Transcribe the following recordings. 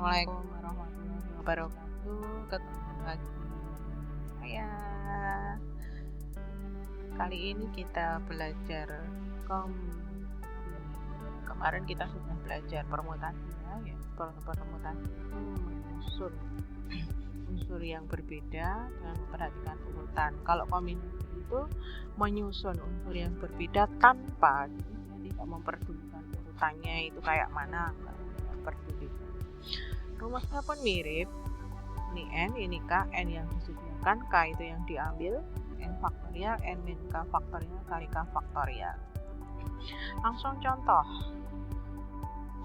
Assalamualaikum warahmatullahi wabarakatuh. Ketemu lagi saya. Kali ini kita belajar kemarin kita sudah belajar permutasi ya. Permutasi itu menyusun unsur yang berbeda dengan memperhatikan urutan. Kalau kombinasi itu menyusun unsur yang berbeda tanpa tidak memperdulikan urutannya itu kayak mana, enggak peduli. Rumusnya pun mirip. Ini N, ini K, N yang disediakan, K itu yang diambil, N faktorial, N min K faktorial kali K faktorial. Langsung contoh.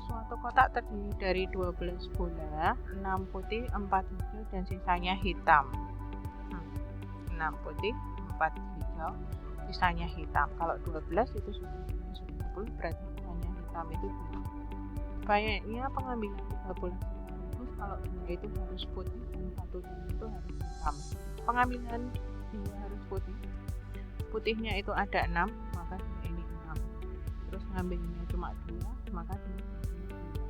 Suatu kotak terdiri dari 12 bola, 6 putih, 4 hijau, dan sisanya hitam. 6 putih, 4 hijau, sisanya hitam. Kalau 12 itu sudah 10, berarti sisanya hitam itu 2. Banyaknya pengambilan 30 kalau 2 itu harus putih dan 1 itu harus hitam. Pengambilan 2 harus putih. Putihnya itu ada 6, maka ini 6. Terus ngambilnya cuma 2, maka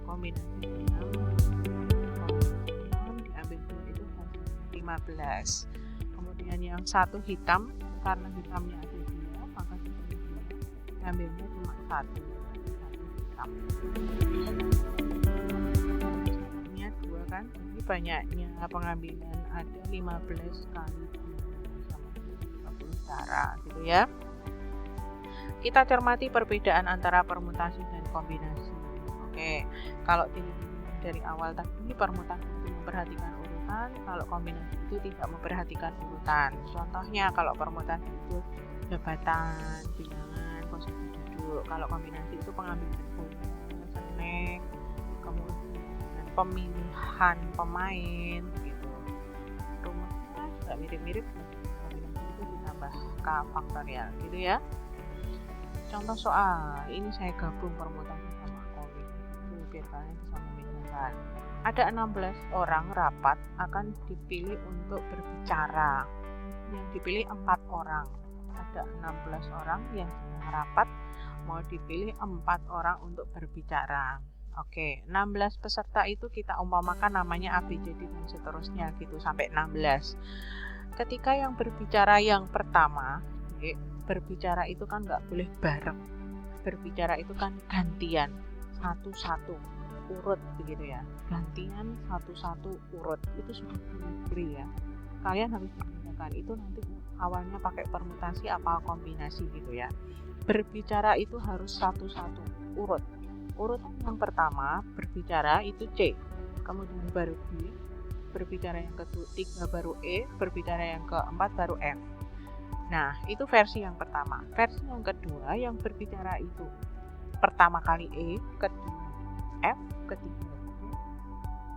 kombinasi 6 diambil 2 itu harus 15. Kemudian yang 1 hitam, karena hitamnya ada 2, maka ngambilnya cuma 1 hitam. Kan? Jadi banyaknya pengambilan ada 15 kali 2 sama 30 cara gitu ya. Kita cermati perbedaan antara permutasi dan kombinasi. Oke, kalau dari awal tadi permutasi itu memperhatikan urutan, kalau kombinasi itu tidak memperhatikan urutan. Contohnya kalau permutasi itu jabatan, bilangan, posisi duduk. Kalau kombinasi itu pengambilan bola, snack, kemudian pemilihan pemain gitu. Rumusnya juga mirip-mirip, kombinasi itu ditambah K faktorial gitu ya. Contoh soal, ini saya gabung permutasi sama kombinasi biar kalian bisa membedakan. Ada 16 orang rapat akan dipilih untuk berbicara. Yang dipilih 4 orang. Ada 16 orang yang rapat mau dipilih 4 orang untuk berbicara. Oke, 16 peserta itu kita umpamakan namanya ABCD dan seterusnya gitu sampai 16. Ketika yang berbicara yang pertama, berbicara itu kan nggak boleh bareng. Berbicara itu kan gantian, satu-satu urut begitu ya. Gantian satu-satu urut itu sudah clear ya. Kalian harus membedakan itu nanti awalnya pakai permutasi apa kombinasi gitu ya. Berbicara itu harus satu-satu urut. Urutan yang pertama berbicara itu C, kemudian baru B, berbicara yang ketiga baru E, berbicara yang keempat baru F. Nah, itu versi yang pertama. Versi yang kedua yang berbicara itu pertama kali E, kedua F, ketiga D,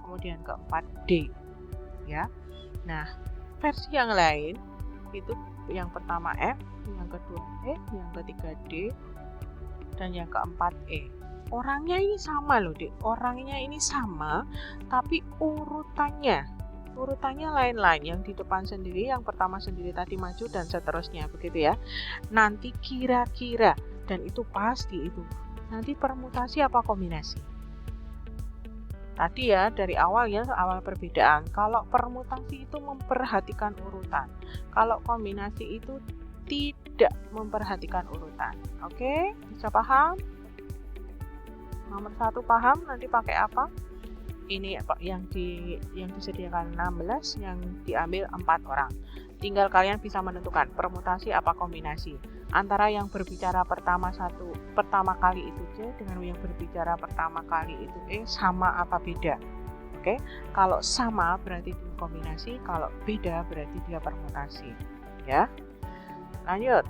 kemudian keempat D. Ya. Nah, versi yang lain itu yang pertama F, yang kedua E, yang ketiga D, dan yang keempat E. Orangnya ini sama loh dek, orangnya ini sama tapi urutannya lain-lain. Yang di depan sendiri, yang pertama sendiri tadi maju dan seterusnya begitu ya. Nanti kira-kira, dan itu pasti itu nanti permutasi apa kombinasi. Tadi ya dari awal ya, awal perbedaan. Kalau permutasi itu memperhatikan urutan, kalau kombinasi itu tidak memperhatikan urutan. Oke, bisa paham? Nomor 1 paham, nanti pakai apa? Ini yang disediakan 16, yang diambil 4 orang. Tinggal kalian bisa menentukan permutasi apa kombinasi. Antara yang berbicara pertama kali itu C dengan yang berbicara pertama kali itu E sama apa beda? Oke, kalau sama berarti dia kombinasi, kalau beda berarti dia permutasi. Ya, lanjut.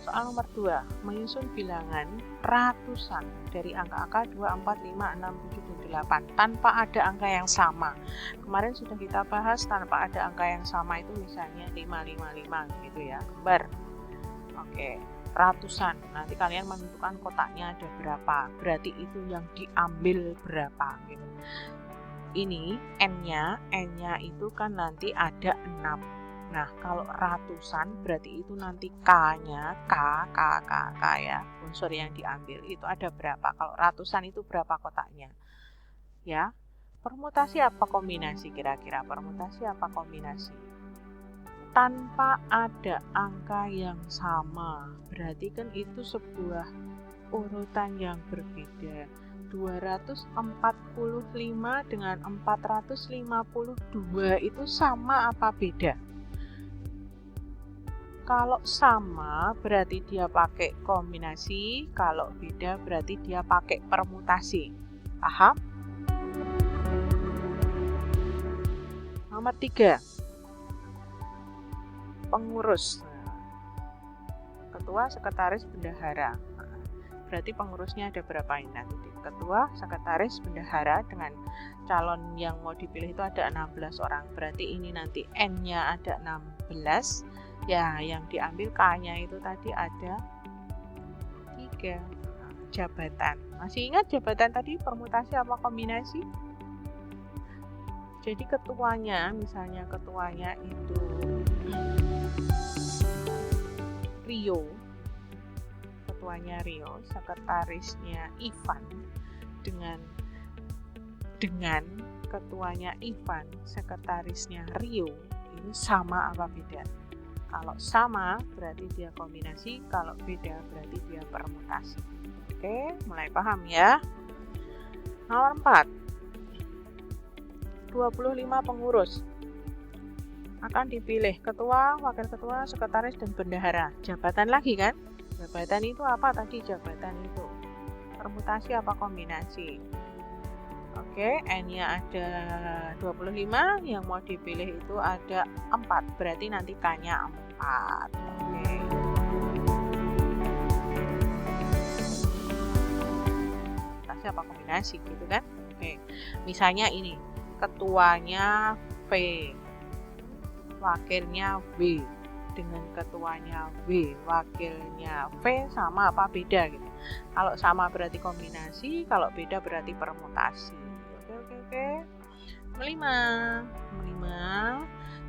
Soal nomor 2, menyusun bilangan ratusan dari angka-angka 2, 4, 5, 6, 7, dan 8 tanpa ada angka yang sama. Kemarin sudah kita bahas tanpa ada angka yang sama itu misalnya 5, 5, 5 gitu ya, kembar. Oke, ratusan. Nanti kalian menentukan kotaknya ada berapa, berarti itu yang diambil berapa gitu. Ini N-nya itu kan nanti ada 6. Nah, kalau ratusan berarti itu nanti K-nya, K ya, unsur yang diambil itu ada berapa. Kalau ratusan itu berapa kotaknya? ya. Permutasi apa kombinasi kira-kira? Permutasi apa kombinasi? Tanpa ada angka yang sama, berarti kan itu sebuah urutan yang berbeda. 245 dengan 452 itu sama apa beda? Kalau sama berarti dia pakai kombinasi, kalau beda berarti dia pakai permutasi. Paham? Nomor 3. Pengurus. Ketua, sekretaris, bendahara. Berarti pengurusnya ada berapa ini nanti? Ketua, sekretaris, bendahara dengan calon yang mau dipilih itu ada 16 orang. Berarti ini nanti N-nya ada 16. Ya, yang diambil K-nya itu tadi ada 3. Jabatan. Masih ingat jabatan tadi permutasi apa kombinasi? Jadi ketuanya, misalnya ketuanya itu Rio. Ketuanya Rio, sekretarisnya Ivan dengan ketuanya Ivan, sekretarisnya Rio, ini sama apa beda? Kalau sama berarti dia kombinasi, kalau beda berarti dia permutasi. Oke, mulai paham ya. Nomor 4. 25 pengurus. Akan dipilih ketua, wakil ketua, sekretaris, dan bendahara. Jabatan lagi kan? Jabatan itu apa tadi? Jabatan itu permutasi apa kombinasi? Oke, N-nya ada 25, yang mau dipilih itu ada 4. Berarti nanti K-nya 4. Oke. Permutasi apa kombinasi gitu kan? Oke. Misalnya ini, ketuanya V, wakilnya W, dengan ketuanya W, wakilnya V sama apa beda gitu. Kalau sama berarti kombinasi, kalau beda berarti permutasi. Oke. 5.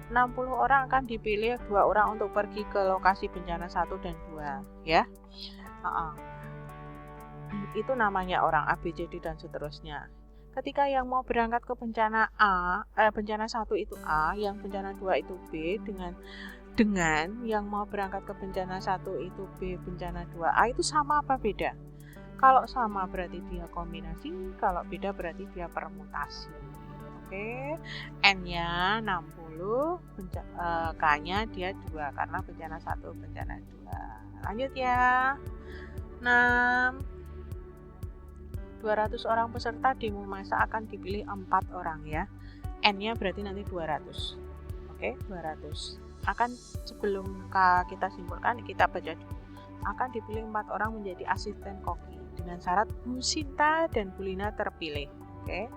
60 orang akan dipilih 2 orang untuk pergi ke lokasi bencana 1 dan 2 ya. Itu namanya orang A, B, C, D dan seterusnya. Ketika yang mau berangkat ke bencana bencana 1 itu A, yang bencana 2 itu B, dengan yang mau berangkat ke bencana 1 itu B, bencana 2A itu sama apa beda? Kalau sama berarti dia kombinasi, kalau beda berarti dia permutasi. Oke, N-nya 60, K-nya dia 2 karena bencana 1, bencana 2. Lanjut ya. 6. 200 orang peserta demo massa akan dipilih 4 orang ya. N-nya berarti nanti 200. Oke, 200. Akan sebelum kita simpulkan, kita baca dulu. Akan dipilih 4 orang menjadi asisten koki dengan syarat Bu Sinta dan Bu Lina terpilih. Oke.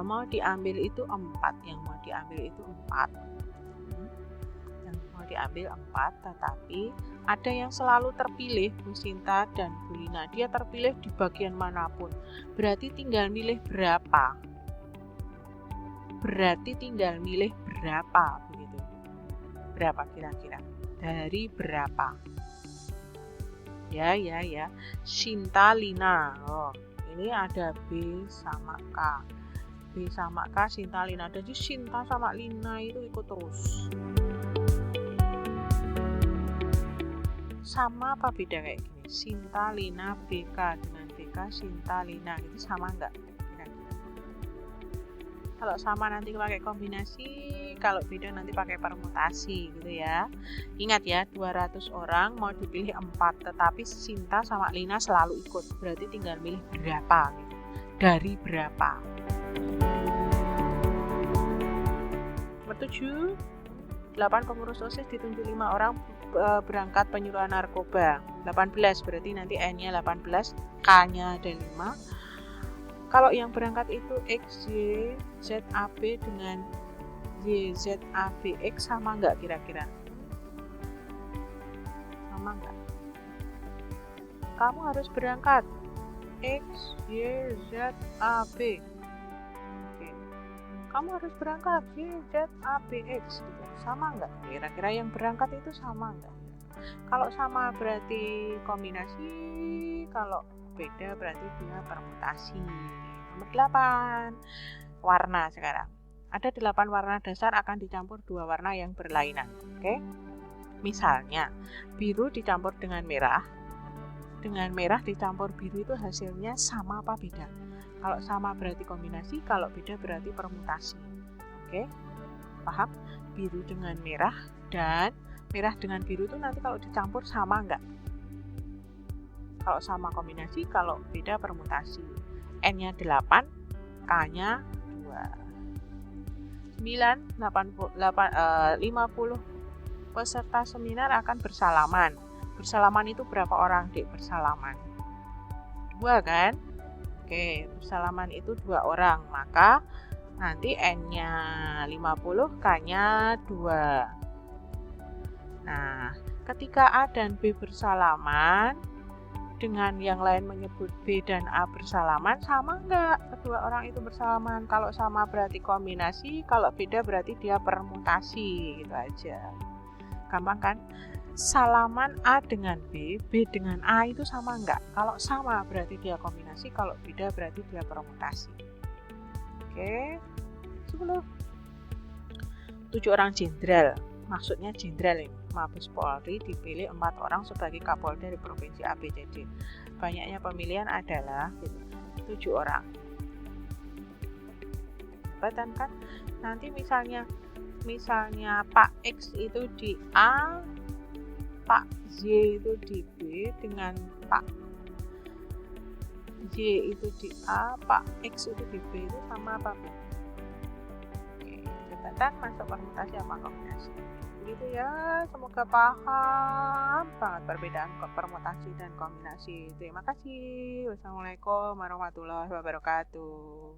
Mau diambil itu 4, yang mau diambil itu 4. Yang mau diambil 4, tetapi ada yang selalu terpilih, Bu Sinta dan Bu Lina. Dia terpilih di bagian manapun. Berarti tinggal milih berapa? Begitu. Berapa kira-kira? Dari berapa? Ya. Sinta, Lina. Oh, ini ada B sama K. B sama K, Sinta, Lina. Jadi Sinta sama Lina itu ikut terus. Sama apa beda kayak gini? Sinta, Lina, BK dengan BK, Sinta, Lina itu sama enggak? Kira-kira. Kalau sama nanti pakai kombinasi, kalau beda nanti pakai permutasi gitu ya. Ingat ya, 200 orang mau dipilih 4, tetapi Sinta sama Lina selalu ikut. Berarti tinggal milih berapa gitu. Dari berapa? Nomor 7. 8 pengurus OSIS ditunjuk 5 orang berangkat penyuluhan narkoba. 18 berarti nanti N-nya 18, K-nya ada 5. Kalau yang berangkat itu X, Y, Z, A, B dengan Y, Z, A, B, X sama enggak kira-kira? Sama enggak? Kamu harus berangkat X, Y, Z, A, B. Oke. Kamu harus berangkat Y, Z, A, B, X gitu. Sama enggak? Kira-kira yang berangkat itu sama enggak? Kalau sama berarti kombinasi, kalau beda berarti dia permutasi. Nomor 8, warna sekarang. Ada 8 warna dasar akan dicampur 2 warna yang berlainan. Oke? Misalnya, biru dicampur dengan merah dicampur biru itu hasilnya sama apa beda? Kalau sama berarti kombinasi, kalau beda berarti permutasi. Oke? Paham? Biru dengan merah dan merah dengan biru itu nanti kalau dicampur sama enggak? Kalau sama kombinasi, kalau beda permutasi. N-nya 8, K-nya 2. 50 peserta seminar akan bersalaman. Bersalaman itu berapa orang, Dik? Bersalaman 2 kan? Oke, bersalaman itu 2 orang. Maka nanti N-nya 50, K-nya 2. Nah, ketika A dan B bersalaman, dengan yang lain menyebut B dan A bersalaman, sama enggak kedua orang itu bersalaman? Kalau sama berarti kombinasi, kalau beda berarti dia permutasi, gitu aja. Gampang kan? Salaman A dengan B, B dengan A itu sama enggak? Kalau sama berarti dia kombinasi, kalau beda berarti dia permutasi. Oke. 10. 7 orang jenderal. Maksudnya jenderal ini. Mabes Polri dipilih 4 orang sebagai Kapolda di Provinsi ABCD. Banyaknya pemilihan adalah 7 orang. Jabatan kan? Nanti misalnya Pak X itu di A, Pak Z itu di B, dengan Pak Y itu di A, Pak X itu di B, itu sama apa beda? Oke, jabatan masuk permutasi sama kombinasi. Begitu ya, semoga paham banget perbedaan permutasi dan kombinasi. Terima kasih. Wassalamualaikum warahmatullahi wabarakatuh.